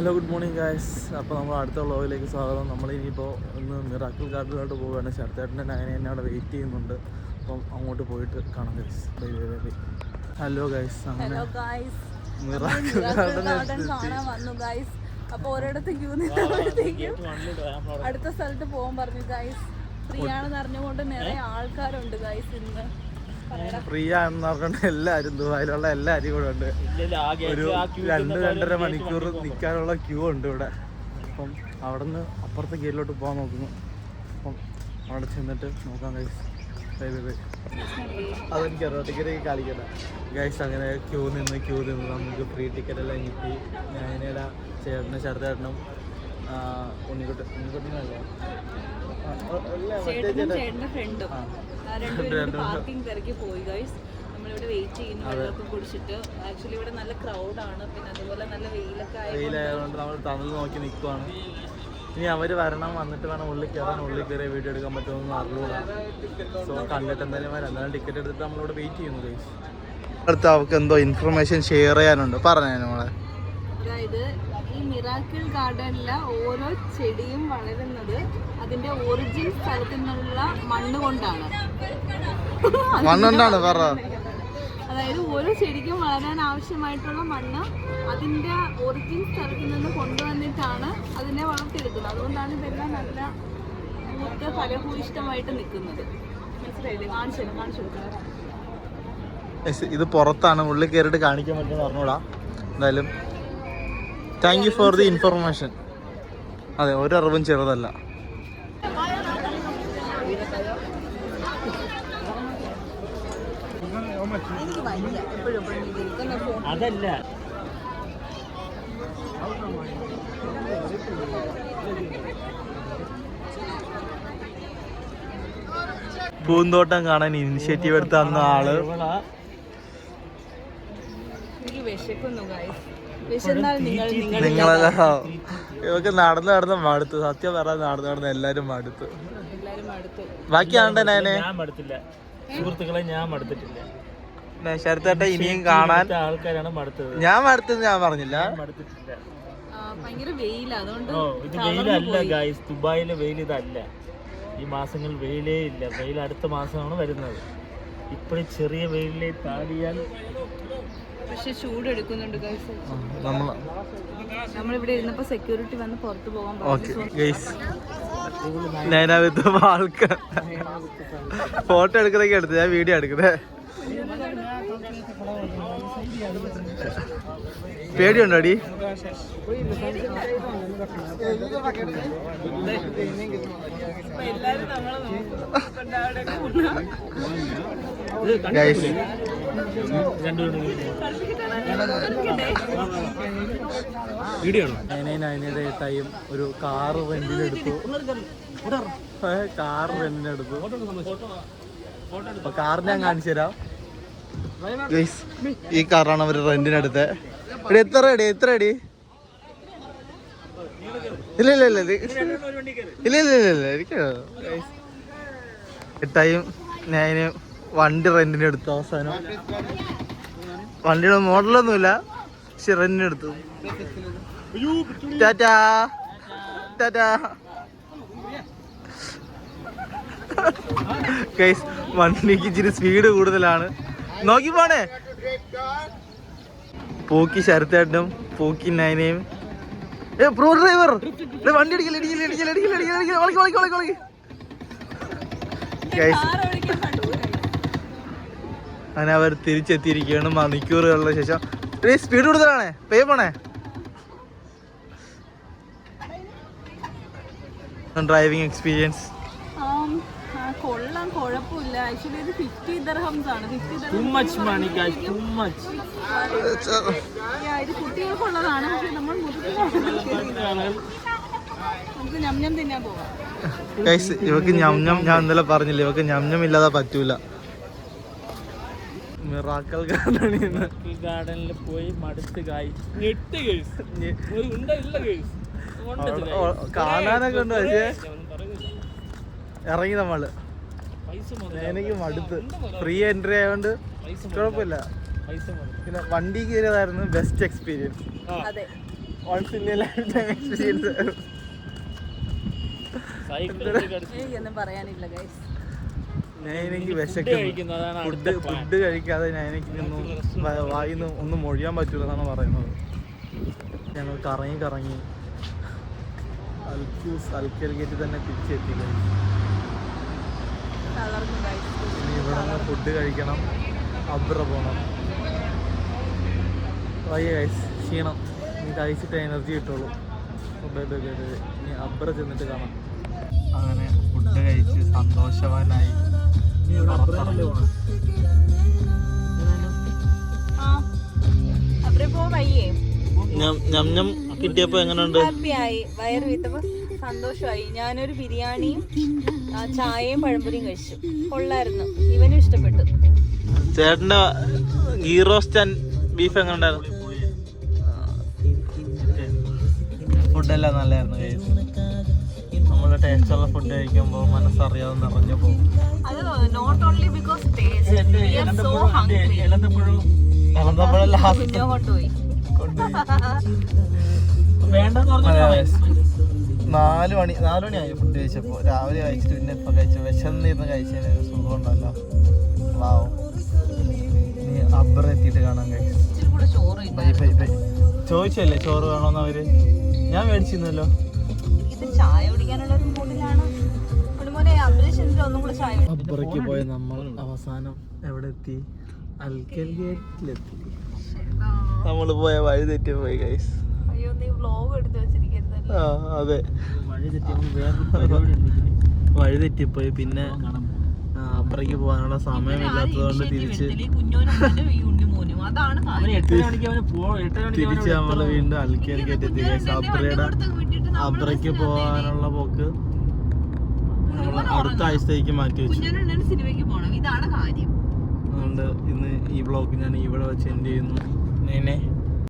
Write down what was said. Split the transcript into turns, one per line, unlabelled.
Hello good morning guys. അപ്പോൾ നമ്മൾ അടുത്ത വ്ളോഗിലേക്ക് സ്വാഗതം. നമ്മളിനിയിപ്പോൾ ഒന്ന് മിറാക്കിൾ ഗാർഡനിലോട്ട് പോവുകയാണ്. ശരത്തേട്ടൻ്റെ നയനെ എന്നെ അവിടെ വെയിറ്റ് ചെയ്യുന്നുണ്ട്. അപ്പം അങ്ങോട്ട് പോയിട്ട് കാണാം ഗൈസ്. ബൈ. ഹലോ ഗൈസ്, അങ്ങനെ മിറാക്കിൾ ഗാർഡൻ
കാണാൻ വന്നു ഗൈസ്. അപ്പോൾ ഒരിടത്ത് ക്യൂ നിന്നപ്പോഴത്തേക്കും അടുത്ത സ്ഥലത്ത് പോകാൻ പറഞ്ഞു ഗൈസ്. ഫ്രീ ആണെന്ന് അറിഞ്ഞുകൊണ്ട് നിറയെ ആൾക്കാരുണ്ട് ഗൈസ്. ഇന്ന്
ഫ്രീ ആണെന്ന് പറഞ്ഞിട്ട് എല്ലാവരും ദുബായിലുള്ള എല്ലാവരും കൂടെ ഉണ്ട്. ഒരു 2-2.5 മണിക്കൂർ നിൽക്കാനുള്ള ക്യൂ ഉണ്ട് ഇവിടെ. അപ്പം അവിടെ നിന്ന് അപ്പുറത്തെ ഗേറ്റിലോട്ട് പോകാൻ നോക്കുന്നു. അപ്പം അവിടെ ചെന്നിട്ട് നോക്കാം ഗൈസ്. ബൈ അതെനിക്കറിയാം, ടിക്കറ്റ് കളിക്കണ്ട ഗൈസ്. അങ്ങനെ ക്യൂ നിന്ന് നമുക്ക് ഫ്രീ ടിക്കറ്റ് എല്ലാം കിട്ടി. ഞാനേടാ ചേട്ടനും ശരത്തേട്ടനും ഉണ്ണിക്കുട്ടിനല്ല
പാർക്കിംഗ് തിരക്കി പോയി ഗൈസ്. നമ്മളിവിടെ വെയിറ്റ് ചെയ്യുന്നു വെള്ളമൊക്കെ കുടിച്ചിട്ട്. ആക്ച്വലി ഇവിടെ നല്ല ക്രൗഡാണ്. പിന്നെ അതുപോലെ നല്ല
വെയിലായതുകൊണ്ട് നമ്മൾ തണൽ നോക്കി നിൽക്കുവാണ്. ഇനി അവർ വരണം, വന്നിട്ട് വേണം ഉള്ളിൽ കയറി വീഡിയോ എടുക്കാൻ പറ്റുമെന്ന് അറിയില്ല. സോ കണ്ടിട്ട് എന്തായാലും എന്തായാലും ടിക്കറ്റ് എടുത്തിട്ട് നമ്മളിവിടെ വെയിറ്റ് ചെയ്യുന്നു ഗൈസ്. അടുത്ത അവർക്ക് എന്തോ ഇൻഫർമേഷൻ ഷെയർ ചെയ്യാനുണ്ട്, പറഞ്ഞു നമ്മളെ.
അതായത് ഈ മിറാക്കിൾ ഗാർഡനിലെ ഓരോ ചെടിയും വളരുന്നത് അതിന്റെ ഒറിജിൻ സ്ഥലത്തു നിന്നുള്ള മണ്ണ് കൊണ്ടാണ്. അതായത് ഓരോ ചെടിക്കും വളരാൻ ആവശ്യമായിട്ടുള്ള മണ്ണ് അതിന്റെ ഒറിജിൻ സ്ഥലത്തു നിന്ന് കൊണ്ടുവന്നിട്ടാണ് അതിനെ വളർത്തിയെടുക്കുന്നത്. അതുകൊണ്ടാണ് ഇതെല്ലാം നല്ല ഫലഭൂയിഷ്ടമായിട്ട് നിൽക്കുന്നത്. മനസ്സിലായില്ലേ? കാണിച്ചു
ഇത് പുറത്താണ്, ഉള്ളിൽ കയറിയിട്ട് കാണിക്കാൻ പറ്റുമെന്ന് പറഞ്ഞൂടാ. എന്തായാലും thank you for the information. അതെ, ഒരറിവും ചെറുതല്ല.
അതല്ല
പൂന്തോട്ടം കാണാൻ ഇനിഷ്യേറ്റീവ് എടുത്ത അന്ന ആള്. നിങ്ങളല്ല, ഇവക്ക് നടന്ന് മടുത്തു. സത്യം പറഞ്ഞാൽ നടന്ന് എല്ലാരും മടുത്തു. ബാക്കിയാണ്ടെ
ഞാൻ മടുത്തില്ല സുഹൃത്തുക്കളെ, ഞാൻ മടുത്തിട്ടില്ല.
ശരത്തേട്ട ഇനിയും കാണാൻ
ആൾക്കാരാണ് മടുത്തത്.
ഞാൻ മടുത്തെന്ന് ഞാൻ പറഞ്ഞില്ല.
മടുത്തിട്ടില്ല.
ഭയങ്കര വെയിലാണ്.
ഇത് വെയിലല്ല ഗൈസ്, ദുബായിലെ വെയിൽ ഇതല്ല. ഈ മാസങ്ങളിൽ വെയിലേ ഇല്ല. വെയിൽ അടുത്ത മാസമാണ് വരുന്നത്. ഇപ്പോഴും ചെറിയ വെയിലിലെ താടിയാൽ
പക്ഷെ ചൂടെടുക്കുന്നുണ്ട് ഗൈസ്. നമ്മളിവിടെ ഇരുന്നപ്പോ സെക്യൂരിറ്റി വന്ന് പുറത്തു പോകാൻ
ആൾക്കാർ ഫോട്ടോ എടുക്കുന്നതൊക്കെ എടുത്ത് ഞാൻ വീഡിയോ എടുക്കുന്നേ. പേടിയുണ്ടോ അടി? അതിനിടെ ടൈം ഒരു കാറ് റെന്റിനെടുത്തു. അപ്പൊ കാർ ഞാൻ കാണിച്ചു തരാം. ഈ കാറാണ് അവര് റെന്റിനെടുത്തത്. എത്ര അടി ഇല്ല എനിക്ക് ടൈം ഞാൻ വണ്ടി റെന്റിനെടുത്തു. അവസാനം വണ്ടിയുടെ മോഡലൊന്നുമില്ല, പക്ഷെ റെന്റിനെടുത്തു. ടാറ്റാ. ഗൈസ്, വണ്ടിക്ക് ഇച്ചിരി സ്പീഡ് കൂടുതലാണ്. നോക്കി പോണേ. പൂക്കി ശരത്തേട്ടനും പൂക്കി നയനയും. പ്രോ ഡ്രൈവർ വണ്ടി അങ്ങനെ അവർ തിരിച്ചെത്തിയിരിക്കുകയാണ് മണിക്കൂറുകളുടെ ശേഷം. സ്പീഡ് കൂടുതലാണേ, പേ പോണേ. ഡ്രൈവിംഗ് എക്സ്പീരിയൻസ്
കൊള്ളാം, കുഴപ്പമില്ല. ആക്ച്വലി ഇത് 50 ദിർഹംസ് ആണ്. 50
ഇത്
കുട്ടികൾക്കുള്ളതാണ്. പക്ഷെ നമ്മൾ നമുക്ക് ഞം തിന്നാൻ പോവാം.
ഇവക്ക് ഞാൻ ഇന്നലെ പറഞ്ഞില്ലേ, ഇവക്ക് ഞം ഇല്ലാതെ പറ്റൂല. മിറാക്കിൾ
ഗാർഡനിൽ പോയി മടുത്ത്
കാണാനൊക്കെ ഉണ്ട്. പക്ഷേ ഇറങ്ങി നമ്മള്. എനിക്ക് മടുത്ത്. ഫ്രീ എൻട്രി ആയതുകൊണ്ട് കുഴപ്പമില്ല. പിന്നെ വണ്ടി കയറിയതായിരുന്നു best experience. once in a lifetime experience.
ഒന്നും പറയാനില്ല ഗൈസ്.
എനിക്ക് വിശക്കുന്നു. ഫുഡ് കഴിക്കാതെ എനിക്കൊന്നും വായിന്ന് ഒന്നും മൊഴിയാൻ പറ്റൂല എന്നാണ് പറയുന്നത്. ഞങ്ങൾ കറങ്ങി അൽക്കൽ ഗേറ്റ് തന്നെ തിരിച്ചെത്തി. ഇനി ഇവിടെ നിന്ന് ഫുഡ് കഴിക്കണം, അബ്ര പോകണം. വയ്യ ഗൈസ്, ക്ഷീണം. ഇനി കഴിച്ചിട്ട് എനർജി കിട്ടുള്ളൂ. ഇനി അബ്ര ചെന്നിട്ട് കാണാം. അങ്ങനെ ഫുഡ് കഴിച്ച് സന്തോഷവാനായി കിട്ടിയപ്പോ എങ്ങനെയുണ്ട്?
ഹാപ്പിയായി, വയറ് വീത്തപ്പോ സന്തോഷമായി. ഞാനൊരു ബിരിയാണിയും ചായയും പഴംപൊരിയും കഴിച്ചു. കൊള്ളായിരുന്നു, ഇവനും ഇഷ്ടപ്പെട്ടു.
ചേട്ടന്റെ ഗീ റോസ്റ്റ് ആൻഡ് ബീഫ് എങ്ങനെ ഉണ്ടായിരുന്നു? ഫുഡെല്ലാം നല്ലായിരുന്നു. നമ്മള് ടേസ്റ്റുള്ള ഫുഡ് കഴിക്കുമ്പോൾ മനസ്സറിയാതെ നിറഞ്ഞു പോകും.
Not only because taste, we are so hungry. കൊണ്ടുപോയി
4 മണിയായി ഫുഡ് കഴിച്ചപ്പോ. രാവിലെ കഴിച്ചിട്ട് പിന്നെ ഇപ്പൊ കഴിച്ചു. വിശന്നിരുന്ന് കഴിച്ചതിന് ഒരു സുഖം ഉണ്ടല്ലോ. വാവ്. ഇനി അബ്ര എത്തിയിട്ട് കാണാൻ കഴിച്ചു. ചോദിച്ചല്ലേ ചോറ് വേണോന്ന് അവര്? ഞാൻ മേടിച്ചിരുന്നല്ലോ.
ചായ കുടിക്കാനുള്ള ഒരു മൂഡിലാണ്.
അബ്രയ്ക്ക് പോയ നമ്മൾ അവസാനം എവിടെ എത്തി? അൽക്കൽ ഗേറ്റിലെത്തി. നമ്മള് പോയ വഴി തെറ്റി പോയി ഗൈസ്.
അയ്യോ, നീ വ്ലോഗ് എടുത്ത് വെച്ചിരിക്കരുതല്ലേ?
അതെ, വഴി തെറ്റിപ്പോയി. പിന്നെ അബ്രയ്ക്ക് പോകാനുള്ള സമയമില്ലാത്തതുകൊണ്ട് തിരിച്ച് നമ്മള് വീണ്ടും അൽക്കൽ ഗേറ്റ് എത്തി ഗൈസ്. അബ്രയ്ക്ക് പോകാനുള്ള പോക്ക് നമ്മൾ അടുത്ത ആഴ്ചത്തേക്ക് മാറ്റി വെച്ചു.
സിനിമയ്ക്ക് പോകണം, ഇതാണ് കാര്യം.
അതുകൊണ്ട് ഇന്ന് ഈ വ്ളോഗ് ഞാൻ ഇവിടെ വെച്ച് എൻഡ് ചെയ്യുന്നു.